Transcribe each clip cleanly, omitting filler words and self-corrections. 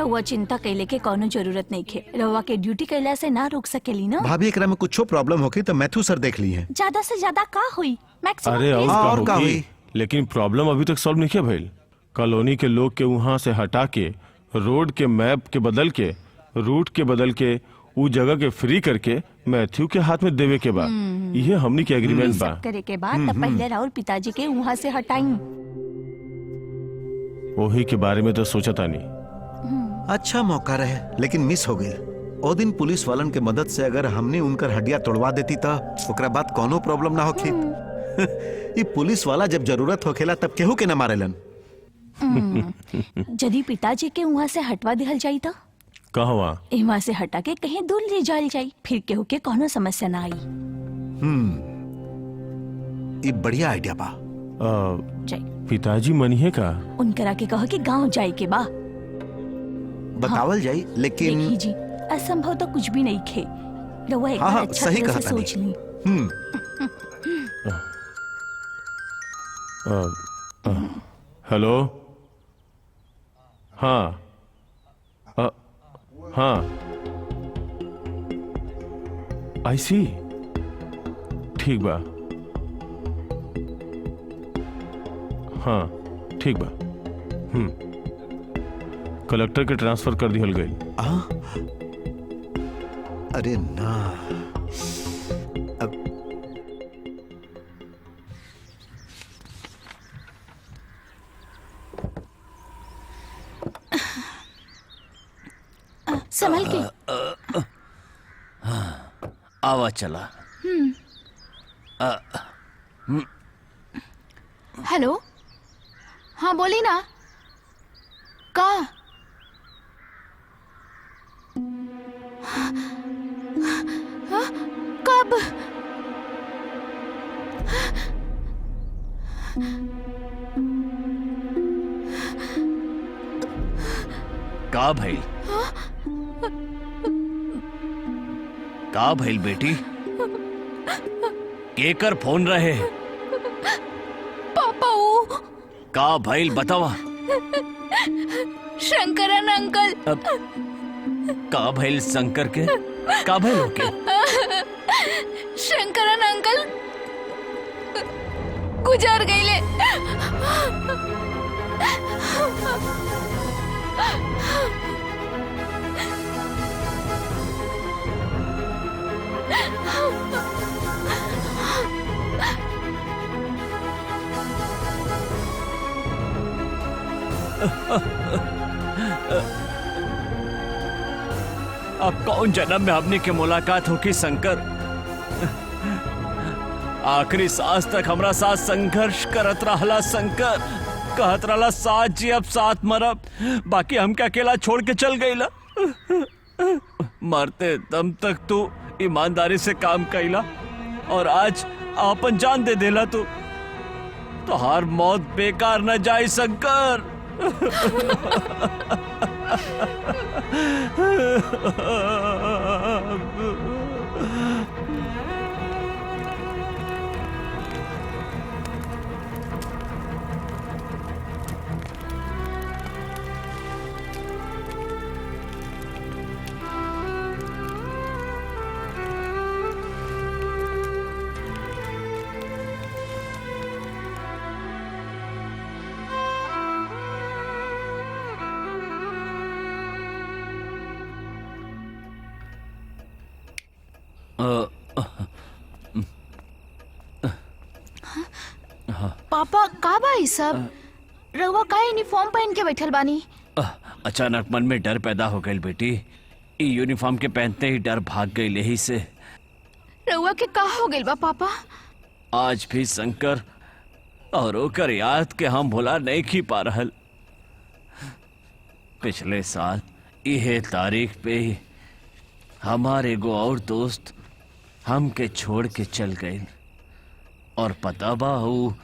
रउआ चिंता कैले के कोनो जरूरत नहीं खे। रउआ के ड्यूटी कैला से ना रोक सकेली ना। भाभी एकरा में कुछ प्रॉब्लम होगी तो मैथ्यू सर देख ली है। ज्यादा से ज्यादा का हुई मैक्सिमम। अरे और का हुई? लेकिन प्रॉब्लम अभी तक सॉल्व नहीं भइल। कॉलोनी के लोग के वहाँ से हटा के, रोड के मैप के बदल के, रूट के बदल के, वो जगह के फ्री करके मैथ्यू के हाथ में देवे के बाद ये हमनी के एग्रीमेंट बा। करे के बाद तब पहले राहुल पिताजी के वहाँ से हटाई। वही के बारे में तो सोचा था नहीं। अच्छा मौका रहे लेकिन मिस हो गई। ओ दिन पुलिस वालन के मदद से अगर हमने उनकर हड्डियां तोड़वा देती तो ओकरा बाद कोनो प्रॉब्लम ना होखी। ये पुलिस वाला जब जरूरत होखेला तब केहू के न मारेलन। यदि पिताजी के वहाँ से हटवा दिहल जाई तो कहवा वहाँ से हटा के कहीं दूर ले जाल जाई, फिर केहू के कोनो समस्या ना आई। ये बढ़िया आइडिया बा। पिताजी मनिहे का उनकरा के कहो कि गांव जाए के बा बतावल जाई लेकिन देखी जी असंभव तो कुछ भी नहीं खे। रउआ एक बार अच्छा सही तरह कहा से सोच ली। हेलो हाँ हाँ आई सी ठीक बा। हाँ ठीक बा। कलेक्टर के ट्रांसफर कर दिहल गई। अरे ना अब संभल के आवा चला। हेलो हाँ बोली ना का कब का भइल? का भइल बेटी? केकर फोन रहे? पापा वो का भइल बतावा। शंकरन अंकल। का भइल शंकर के? का भइल होके? शंकरन अंकल गुजर गईले। अब कौन जन्म में हमने के मुलाकात होगी शंकर? आखिरी सांस तक हमरा साथ संघर्ष करत रहला शंकर। कहत रहला साथ जी अब साथ मरब, बाकी हम क्या अकेला छोड़ के चल गईला। मरते दम तक तू ईमानदारी से काम कैला और आज आपन जान दे देला तू। तो हर मौत बेकार न जाए शंकर। पापा का बा ई सब? रउआ का यूनिफॉर्म पहन के बैठल बानी? अचानक मन में डर पैदा हो गई बेटी। यूनिफॉर्म के पहनते ही डर भाग गई यही से। रउआ के का हो गइल बा पापा? आज भी शंकर और ओकर याद के हम भुला नहीं की पा रहल। पिछले साल यह तारीख पे ही हमारे एगो और दोस्त हमके छोड़ के चल गए। और पता बा वो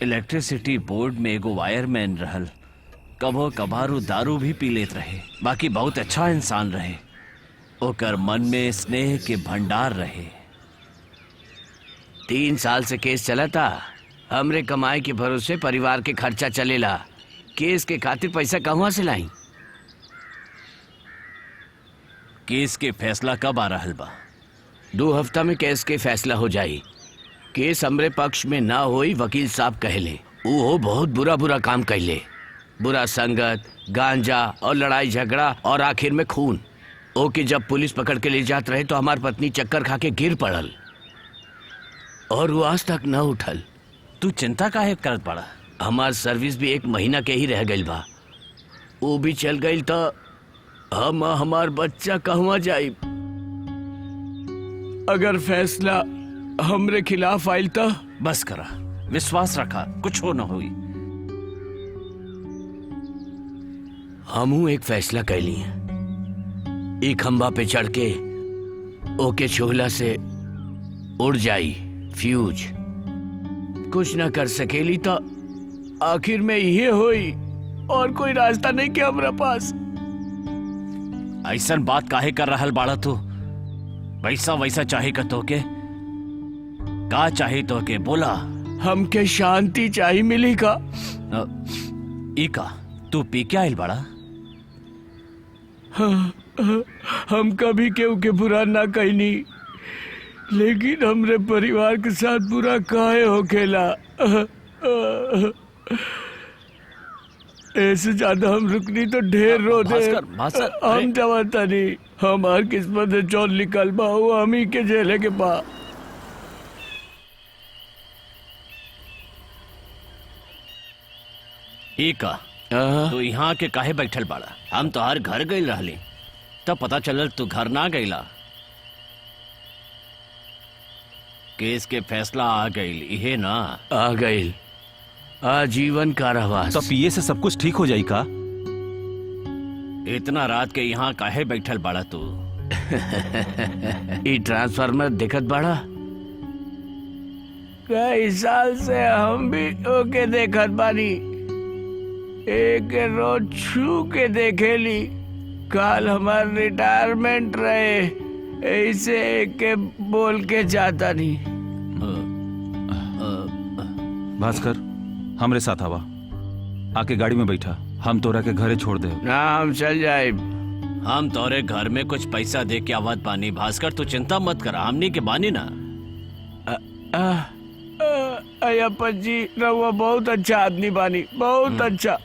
इलेक्ट्रिसिटी बोर्ड में एगो वायरमैन रहल। कभो कभारू दारू भी पी लेत रहे, बाकी बहुत अच्छा इंसान रहे। ओकर मन में स्नेह के भंडार रहे। 3 साल से केस चला था। हमरे कमाई के भरोसे परिवार के खर्चा चलेला। केस के खातिर पैसा कहवा से लाई? केस के फैसला कब आ रहल बा? 2 हफ्ता में केस के फैसला हो जाई। केस हमरे पक्ष में ना होई, वकील साहब कहले। वो बहुत बुरा काम कहले। बुरा संगत, गांजा और लड़ाई झगड़ा और आखिर में खून। ओके जब पुलिस पकड़ के ले जात रहे तो हमार पत्नी चक्कर खा के गिर पड़ल और वो आज तक न उठल। तू चिंता काहे करत पड़ा? हमार सर्विस भी 1 महीना के ही रह गइल बा। वो भी चल गइल तो हम हमार बच्चा कहवा जाई? अगर फैसला हमरे खिलाफ आइल तो बस करा, विश्वास रखा, कुछ हो न हुई। हमू एक फैसला कैली है। एक खंबा पे चढ़ के ओके छोहला से उड़ जाई फ्यूज। कुछ ना कर सकेली तो आखिर में ये होई और कोई रास्ता नहीं कि हमरा पास। ऐसन बात काहे कर रहल बाड़ा तू? वैसा चाहे का तोके? का चाहे तोके बोला? हमके शांति चाहिए मिली का? इका तू पी के आइल बाड़ा? हम कभी केहू के बुरा ना कहनी, लेकिन हमरे परिवार के साथ बुरा काहे होखेला? ऐसे ज्यादा हम रुकनी तो ढेर रो दे। भास्कर, हम जवाता नहीं, हमार किस्मत से चोर निकल बा, वो हम ही के जेले के पा। इका तू यहाँ के काहे बैठल बाड़ा? हम तो हर घर गइल रहली, तब पता चलल तू घर ना गइला। केस के फैसला आ गइल, इहे ना? आ गइल आजीवन कारावास। तो पीए से सब कुछ ठीक हो जाई का? इतना रात के यहाँ काहे बैठल बाड़ा तू? ई ट्रांसफार्मर दिखत बाड़ा? कई साल से हम भी ओके देखत बानी। एक रोज छू के देखेली। काल हमार रिटायरमेंट रहे, ऐसे के बोल के जाता नहीं। भास्कर, हमरे साथ आवा। आके गाड़ी में बैठा, हम तोरा के घरे छोड़ दे। ना, हम चल जाए। हम तोरे घर में कुछ पैसा दे के आवत बानी। भास्कर तू चिंता मत कर, हमनी के बानी ना। अय्यप्पा जी, रहुआ बहुत अच्छा आदमी बानी, बहुत अच्छा।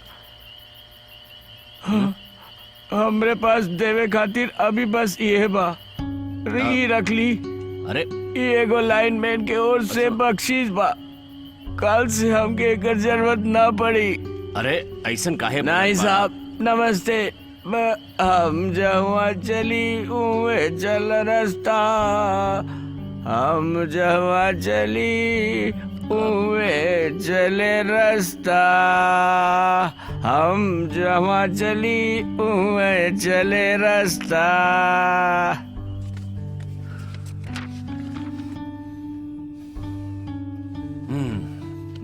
हमरे पास देवे खातिर अभी बस ये बा, ये रख ली। अरे ये एगो लाइनमैन के ओर से बख्शीश बा। कल से हमके एकर जरूरत ना पड़ी। अरे ऐसन काहे? नहीं साहब, नमस्ते। हम जहाँ चली उहे चल रास्ता, हम जहाँ चली उहे चले रास्ता, हम जहाँ चली उहे चले रास्ता।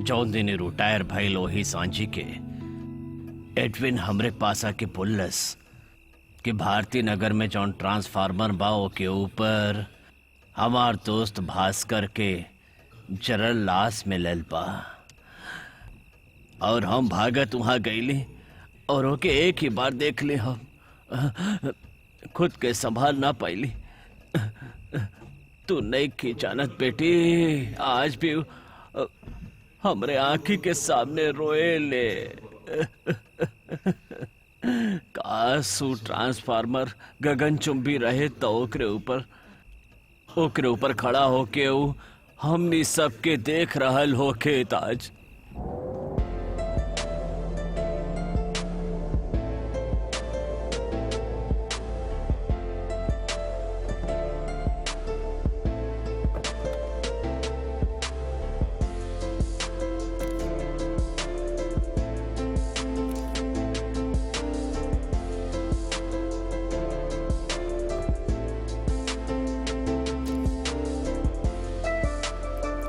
जौन दिन रिटायर भइल वही सांझी के एडविन हमरे पास आके बोलस कि भारती नगर में जौन ट्रांसफार्मर बा के ऊपर हमार दोस्त भास्कर के जरल लाश मिलल बा। और हम भागत वहां गईली और ओके एक ही बार देख ले। हम खुद के संभाल ना पाइली। तू नहीं की जानत बेटी, आज भी हमरे आंखी के सामने रोए ले। काश वो ट्रांसफार्मर गगनचुंबी रहे तो ओकरे ऊपर खड़ा होके ऊ हमनी सबके देख रहल होके ताज।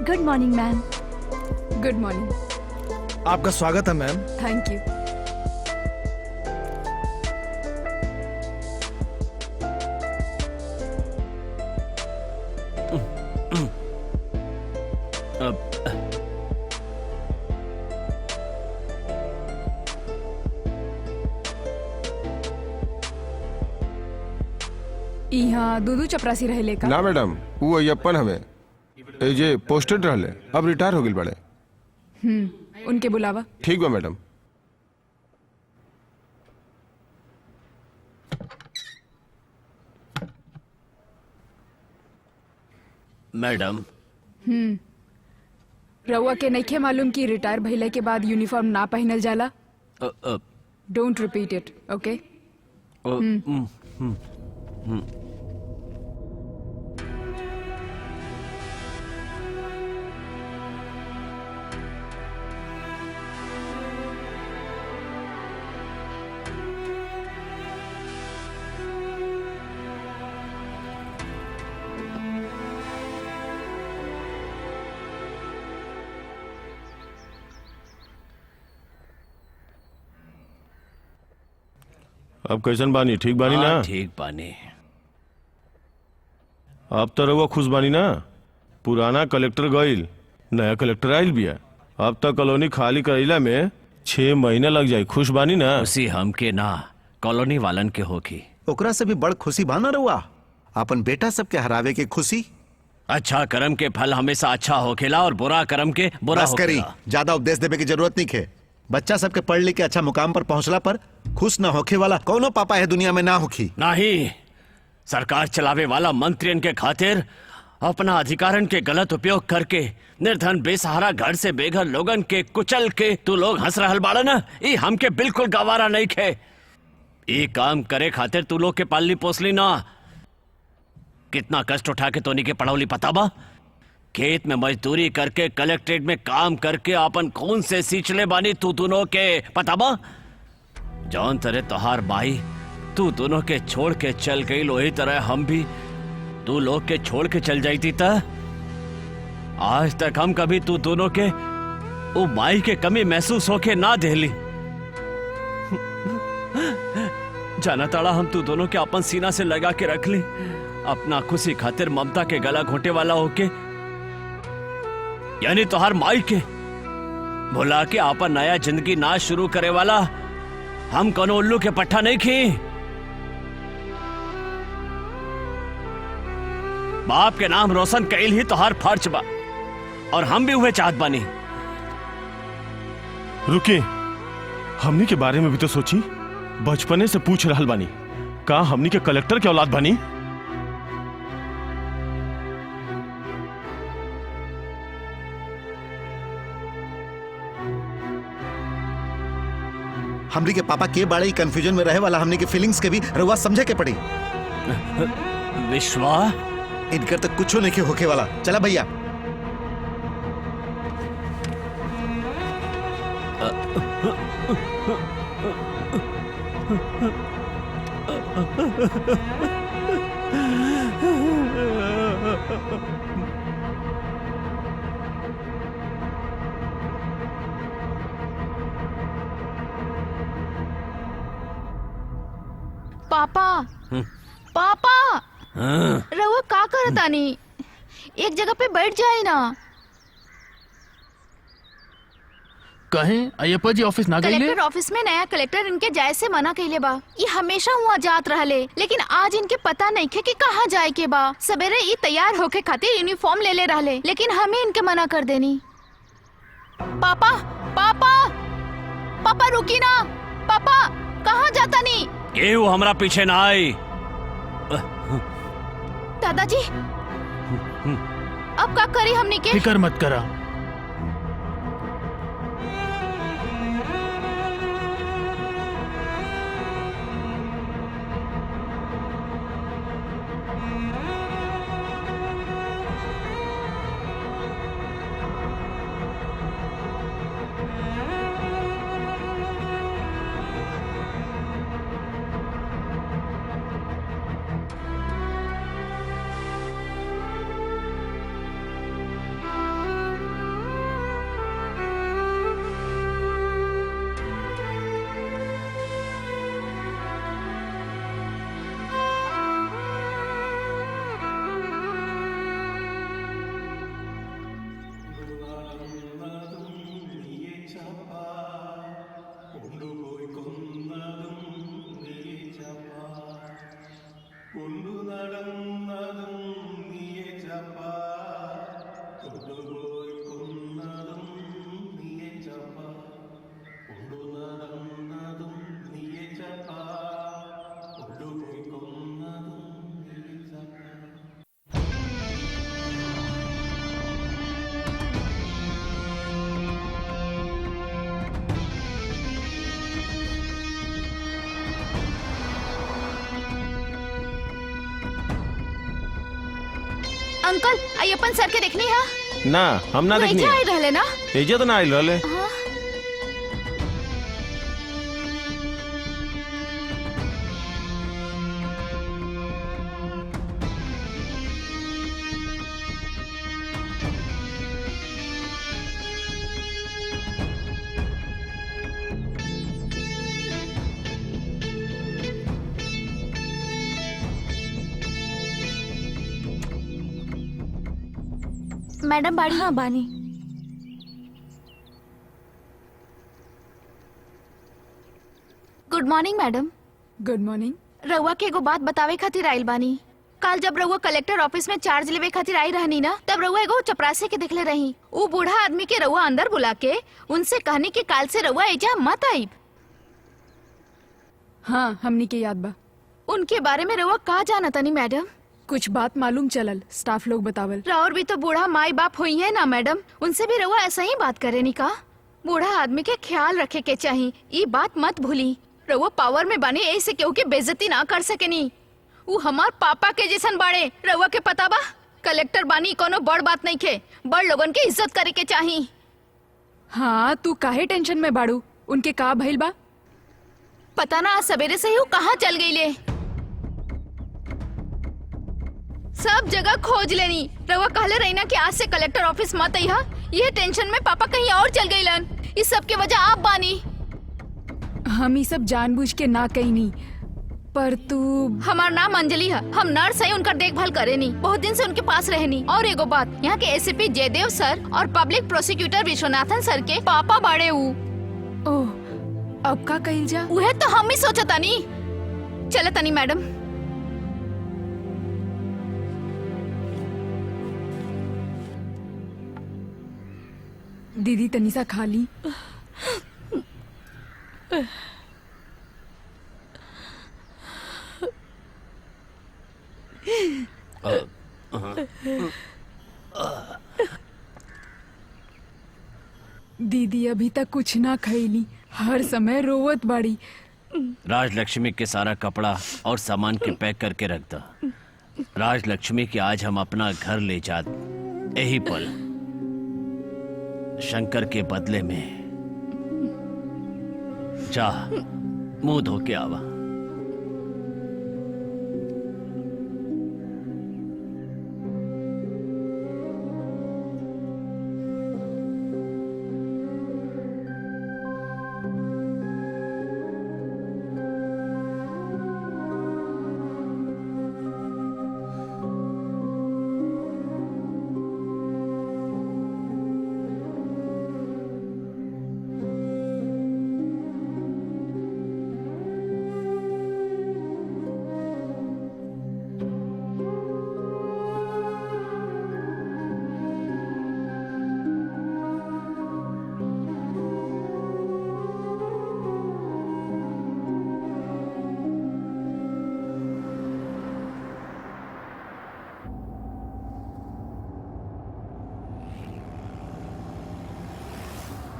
Good morning ma'am. Good morning. आपका स्वागत है मैम। Thank you. यहाँ दूधू चपरासी रहे का? ना मैडम, वो अय्यप्पन हमें ए जे पोस्टेड रहले, अब रिटायर हो गई बड़े। उनके बुलावा। ठीक बा मैडम। मैडम, रउआ के नइखे मालूम कि रिटायर भइले के बाद यूनिफॉर्म ना पहनल जाला? डोंट रिपीट इट, ओके? अब कैसन बानी? ठीक बानी ना? ठीक बानी। अब तो रउआ खुश बानी ना? पुराना कलेक्टर गईल, नया कलेक्टर आइल बिया। अब तक कॉलोनी खाली करैला में 6 महीने लग जाए। खुश बानी ना? उसी हमके ना कॉलोनी वालन के होगी। ओकरा से भी बड़ खुशी बाना रहुआ, अपन बेटा सबके हरावे के खुशी। अच्छा कर्म के फल हमेशा अच्छा होखेला और बुरा कर्म के बुरा बस करी, होखेला। ज्यादा उपदेश देवे की जरूरत नहीं है। बच्चा सबके पढ़ लिख के अच्छा मुकाम पर पहुंचला पर खुश ना होखे वाला कौनो पापा है दुनिया में ना होखी। नहीं, सरकार चलावे वाला मंत्रियन के खातिर अपना अधिकारन के गलत उपयोग करके निर्धन बेसहारा घर से बेघर लोगन के कुचल के तू लोग हंस रहल बाड़ा ना, ये हमके बिल्कुल गवारा नहीं खे। ये काम करे खातिर तू लोग के पालनी पोसली ना। कितना कष्ट उठा के तोनी के पढ़ौली पता बा? खेत में मजदूरी करके कलेक्ट्रेट में काम करके अपन खून से सींचले बानी तू दोनों के पता बा? जौन तरह तोहार बाई तू दोनों के छोड़ के चल गई, वही तरह हम भी तू लोग के छोड़ के चल जाती था। आज तक हम कभी तू दोनों के वो माई के कमी महसूस होके ना देली। जाना ताड़ा हम तू दोनों के अपन सीना से लगा के रख ली, अपना खुशी खातिर ममता के गला घोंटे वाला होके, यानी तोहार माई के भुला के आपन नया जिंदगी ना शुरू करे वाला हम कोनो उल्लू के पट्टा नहीं खी। बाप के नाम रोशन कैल ही तोहार फर्ज बा और हम भी हुए चाहत बानी। रुके, हमनी के बारे में भी तो सोची। बचपने से पूछ रहल बानी, का हमनी के कलेक्टर के औलाद बानी? हमरी के पापा के बाड़े कंफ्यूजन में रहे वाला हमनी के फीलिंग्स के भी रहुआ समझे के पड़ी। विश्वा इनकर तक कुछ नहीं होके वाला। चला भैया। पापा पापा रहुआ का करतानी? एक जगह पे बैठ जाए ना। कहें अय्यप्पा जी ऑफिस ना गईले? कलेक्टर ऑफिस में नया कलेक्टर इनके जाए से मना कइले बा। ये हमेशा हुआ जात रहले, लेकिन आज इनके पता नहीं खे कि कहाँ जाए के बा। सवेरे ये तैयार होके खातिर यूनिफॉर्म ले ले रहले, लेकिन हमें इनके मना कर देनी। पापा पापा पापा रुकी ना। पापा कहाँ जाता नहीं? केहू हमरा पीछे ना आई। दादाजी अब का करी हमने के? फिकर मत करा। अंकल अय्यप्पन सर के देखनी है ना हम ना देखनी आई रहले ना एजे तो ना आइल रहले। हाँ? मैडम बाड़ी। हाँ बानी। Good morning madam. Good morning. रउआ के एगो बात बतावे खातिर आइल बानी। कल जब रउआ कलेक्टर ऑफिस में चार्ज लेवे खातिर आई रहनी ना, तब रउआ एगो चपरासी के देखले रही। वो बूढ़ा आदमी के रउआ अंदर बुला के उनसे कहनी कि काल से रउआ एजा मत आइब। हाँ हमनी के याद बा। उनके बारे में रउआ का जाना तनी मैडम? कुछ बात मालूम चलल, स्टाफ लोग बतावल। राउर भी तो बूढ़ा माई बाप हुई है ना मैडम, उनसे भी रउआ ऐसा ही बात करे नी का? बूढ़ा आदमी के ख्याल रखे के चाहिए, ये बात मत भूली। रउआ पावर में बानी, ऐसे केहू के बेइज्जती ना कर सकेनी। वो हमार पापा के जैसन बाड़े, रउआ के पता बा? कलेक्टर बानी कोनो बड़ बात नहीं खे, बड़ लोगन के इज्जत करे के चाहिए। हाँ तू काहे टेंशन में बाड़ू? उनके का भइल बा? पता ना आज सवेरे से ही वो कहाँ चल गई ले। सब जगह खोज लेनी। रउआ कहले रही ना कि आज से कलेक्टर ऑफिस मत आइहा। ये टेंशन में पापा कहीं और चल गईलन। इस सब के वजह आप बानी। हम ये सब जानबूझ के ना कहीं, पर तू। हमार नाम अंजलि है, हम नर्स है, उनका देखभाल करेनी। बहुत दिन से उनके पास रहनी। और एगो बात, यहाँ के एसीपी जयदेव सर और पब्लिक प्रोसिक्यूटर विश्वनाथन सर के पापा बाड़े। ओह अब का कइल जा? उहे तो हम ही सोचा तानी। चले तनी मैडम। दीदी तनिसा खा ली। दीदी अभी तक कुछ ना खैली, हर समय रोवत बाड़ी। राजलक्ष्मी के सारा कपड़ा और सामान के पैक करके रख दो। राजलक्ष्मी के आज हम अपना घर ले जा, यही पल शंकर के बदले में। जा मुंह धो के आवा।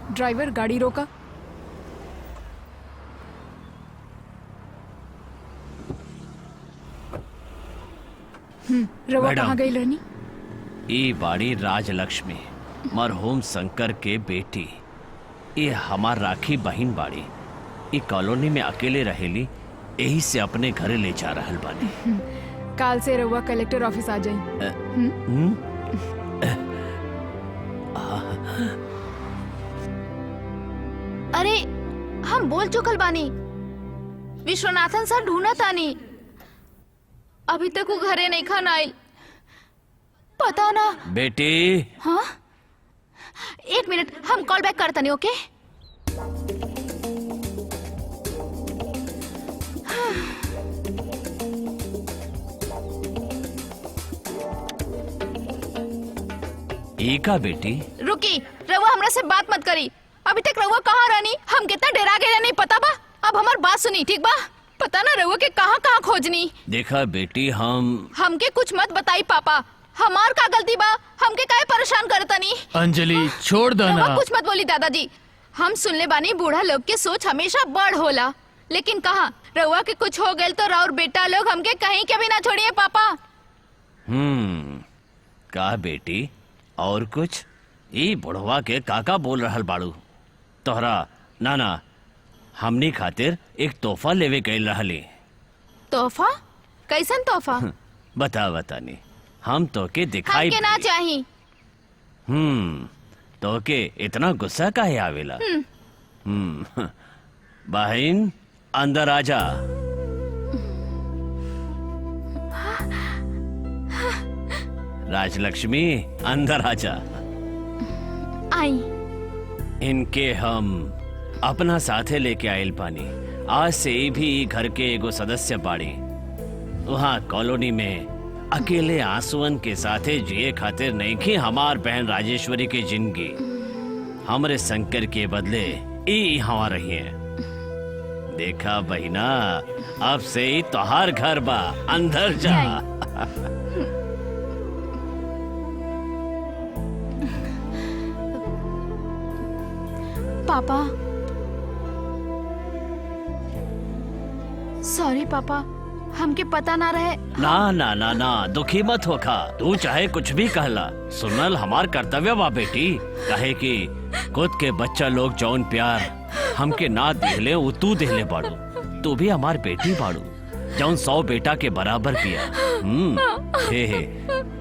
ड्राइवर गाड़ी रोका। रवा मैडम। कहाँ गई रहनी? ई बाड़ी राजलक्ष्मी मरहूम शंकर के बेटी। ये हमार राखी बहिन बाड़ी। ई कॉलोनी में अकेले रहेली, यही से अपने घरे ले जा रहल बानी। काल से रवा कलेक्टर ऑफिस आ जाई। अरे हम बोल चुकल बानी। विश्वनाथन सर ढूंढत आनी, अभी तक वो घरे नहीं खाना आई। पता ना। बेटी। हाँ 1 मिनट, हम कॉल बैक करता नहीं। ओके एका बेटी। रुकी, रवा हमरा से बात मत करी। अभी तक रवा कहाँ रहनी? हम कितना डरा गए नहीं पता बा। अब हमार बात सुनी, ठीक बा? पता ना रवा के कहाँ कहाँ खोजनी। देखा बेटी, हमके कुछ मत बताई पापा। हमार का गलती बा? हमके काहे परेशान करता नहीं? अंजलि छोड़ दो ना। कुछ मत बोली दादाजी। हम सुनले बानी बूढ़ा लोग के सोच हमेशा बड़ होला, लेकिन कहा रवा के कुछ हो गए तो राउर बेटा लोग हमके कहीं के भी ना छोड़िए पापा। का बेटी और कुछ? ई बुढ़वा के काका बोल रहल बाड़ू तोहरा? ना हमनी खातिर एक तोहफा लेवे गइल रहली। तोहफा? कैसन तोहफा? बता नी, हम तो के दिखाई हमके ना चाही। तो के इतना गुस्सा काहे आवेला? बहन अंदर आजा। राजलक्ष्मी अंदर आजा। आई। इनके हम अपना साथे लेके आयल पानी। आज से ही भी घर के एगो सदस्य बाड़ी। वहाँ कॉलोनी में अकेले आंसुअन के साथे जिए खातिर नहीं कि हमार बहन राजेश्वरी की जिंदगी हमरे शंकर के बदले ई हवा रही है। देखा बहिना, अब से ही तोहार घर बा, अंदर जा। पापा सॉरी पापा, हमके पता ना रहे। ना दुखी मत होखा। तू चाहे कुछ भी कहला, सुनल हमार कर्तव्य बा बेटी। कहे कि खुद के बच्चा लोग जौन प्यार हमके ना दिले वो तू दिले बाड़ू। तू भी हमार बेटी बाड़ू जौन 100 बेटा के बराबर पिया। हे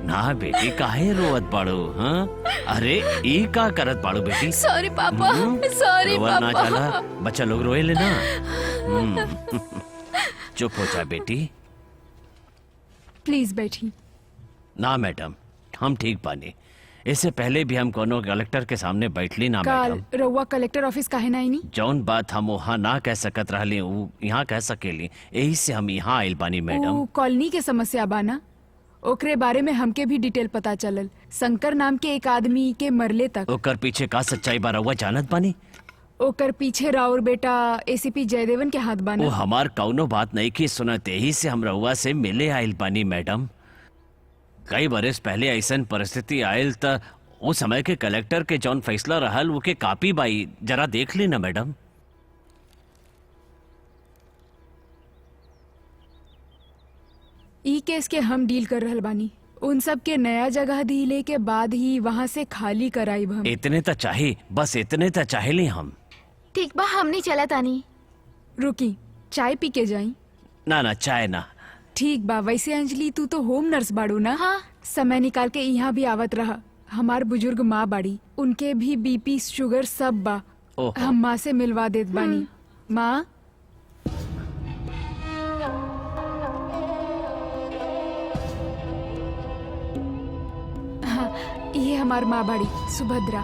ना बेटी, काहे रोवत बाड़ू? हाँ, अरे ई का करत बाड़ू बेटी? सॉरी पापा, सॉरी रोवल ना पापा। चला, बच्चा लोग रोए ले ना। चुप हो जा बेटी। प्लीज बैठी। ना मैडम, हम ठीक बानी। इससे पहले भी हम कोनो कलेक्टर के सामने बैठली ना काल मैडम। रउआ कलेक्टर ऑफिस काहे ना आईनी? जौन बात हम वहाँ ना कह सकत रहली उ यहाँ कह सकेली, यही से हम यहाँ आइल बानी मैडम। ऊ कॉलोनी के समस्या बाना, ओकरे बारे में हमके भी डिटेल पता चलल। शंकर नाम के एक आदमी के मरले तक ओकर पीछे का सच्चाई बा रउआ जानत बानी? ओकर पीछे राउर बेटा एसीपी जयदेवन के हाथ वो बाना। हमार कौनो बात नहीं की सुनत, यही से हम रउआ से मिले आइल बानी मैडम। कई बरस पहले ऐसन परिस्थिति आयल त वो समय के कलेक्टर के जौन फैसला रहल वो के कापी बाई, जरा देख ली ना मैडम। ई केस के हम डील कर रहल बानी। उन सब के नया जगह दिले के बाद ही वहाँ से खाली कराई हम। इतने त चाही, बस इतने त चाहेली हम। ठीक बा, हमनी चला तानी। रुकी, चाय पी के जाई। ना चाय ना। ठीक बा। वैसे अंजलि, तू तो होम नर्स बाड़ू ना? हाँ। समय निकाल के यहाँ भी आवत रहा। हमार बुजुर्ग माँ बाड़ी, उनके भी बीपी शुगर सब बा। ओहो। हम माँ से मिलवा देत बानी। माँ, हाँ, ये हमार माँ बाड़ी सुभद्रा।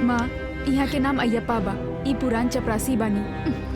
माँ, यहाँ के नाम अय्यप्पा बा। ई पुरान चपरासी बानी।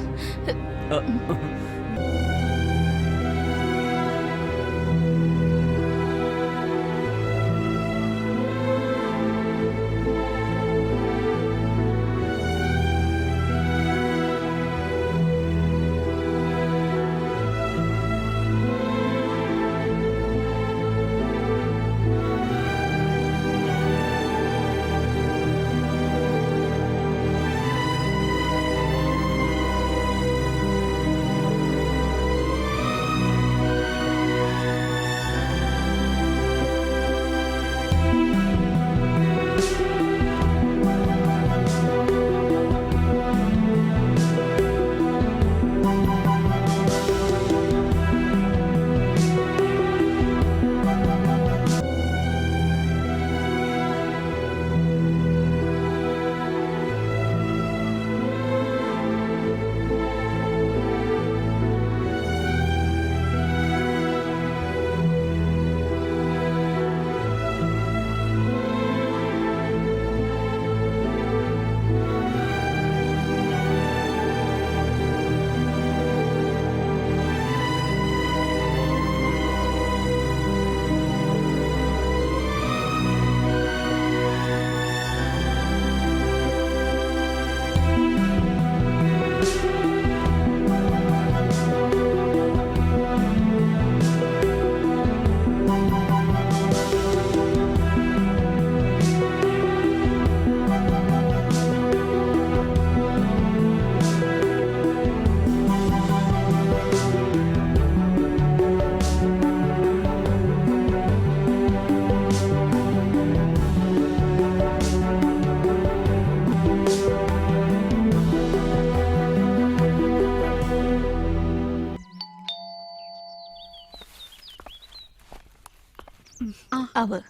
अब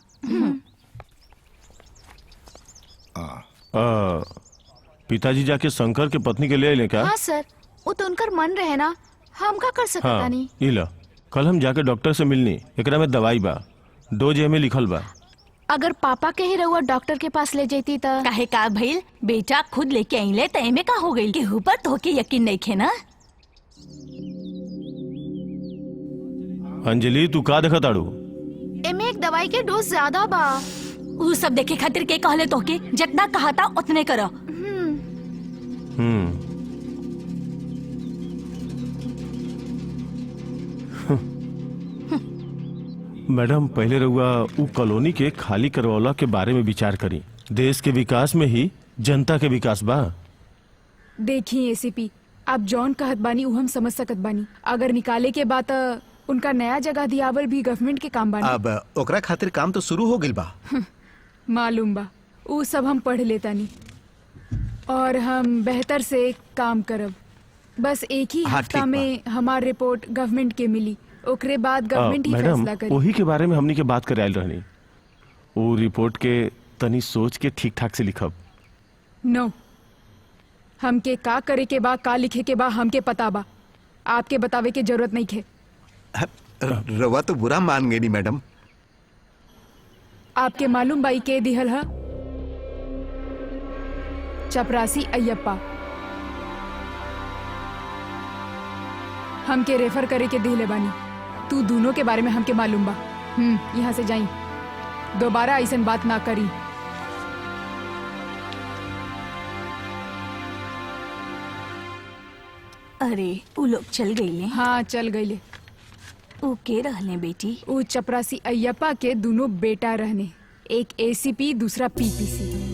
पिताजी जाके शंकर के पत्नी के ले लें क्या? हाँ सर, वो तो उनकर मन रहे ना, हम का कर सकता हाँ नहीं। ई ला, कल हम जाके डॉक्टर से मिलनी, एकरा में दवाई बा, डोज में लिखल बा। अगर पापा के ही रहुआ डॉक्टर के पास ले जाती तो काहे का भइल? बेटा खुद लेके आइले त एमे का हो गइल? केहू पर तोहके यकीन नहीं खे ना? अंजलि तू का देखा ताड़ू? एमे एक दवाई के डोज ज्यादा बा। उ सब देखे खातिर के कहले तोहके? जितना कहा था उतने करो। मैडम पहले रहुआ उ कॉलोनी के खाली करवाला के बारे में विचार करी। देश के विकास में ही जनता के विकास बा। देखिए एसीपी, आप जॉन कहत बानी उ हम समझ सकत बानी। अगर निकाले के बाद उनका नया जगह दियावल भी गवर्नमेंट के काम बानी। अब ओकरा खातिर काम तो शुरू हो गइल बा। मालूम बा, उ सब हम पढ़ लेतानी और हम बेहतर से काम करब। बस एक ही हाँ, हफ्ता ठीक बा। में हमार रिपोर्ट गवर्नमेंट के मिली, ओकरे बाद गवर्नमेंट ही मैडम फैसला करी। वही के बारे में हमनी के बात करे आयल रहनी। वो रिपोर्ट के तनी सोच के ठीक ठाक से लिखब। नो, हमके का करे के बा, का लिखे के बा हमके पता बा। आपके बतावे के जरूरत नहीं खे। रवा तो बुरा मान गई नी मैडम। आपके मालूम बाई के दिहल है? चपरासी अय्यप्पा हमके रेफर करे के दिहले बानी। तू दोनों के बारे में हमके मालूम बा। यहाँ से जाई, दोबारा ऐसन बात ना करी। अरे उ लोग चल गइले। हाँ चल गईले। उ के रहले बेटी? वो चपरासी अय्यप्पा के दोनों बेटा रहने, एक एसीपी दूसरा पीपीसी।